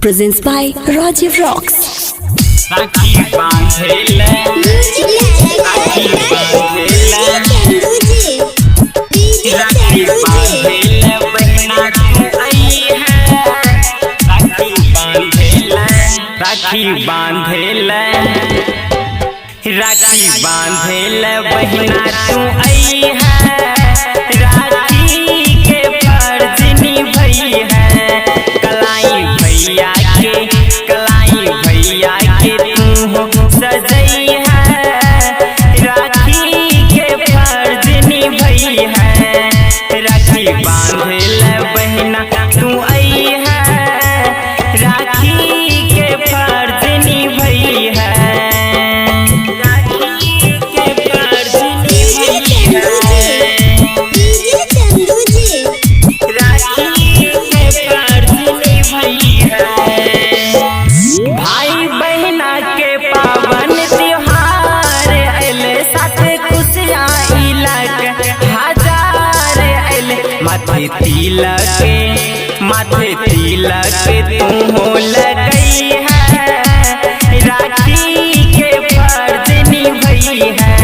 presents by Rajiv Rocks. राखी बांधेले राखी बांधेले बहना तू आई है। राखी बांधेले बहना तू आई है। राखी के फर्ज निभाई है। कलाई भैया के तू सजई है। राखी के फर्ज निभाई है। राखी बांधेले बहना तू आई है। राखी के फर्ज निभाई है। राखी के फर्ज निभाई है। राखी के फर्ज निभाई है। भाई बहना के पावन त्योहार अले साथ खुशियाँ इलक हजार अले। माथे तिलक तू हो लगई है। राखी के फर्ज निभाई है।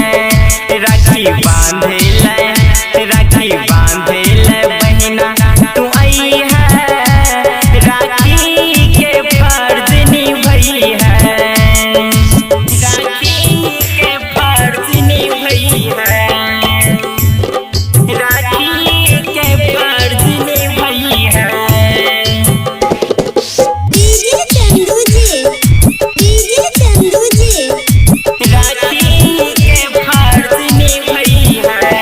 राखी बांधेले बहना तू आई है। राखी के फर्ज निभाई है। राखी के फर्ज निभाई है। राखी के फर्ज निभाई है। राखी के फर्ज निभाई है।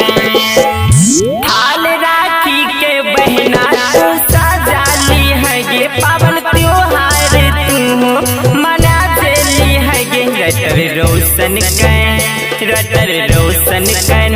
हाल राखी के बहना तू सजाली है। ये पावन त्योहार तू मना चली है। ये रटर रोशन कर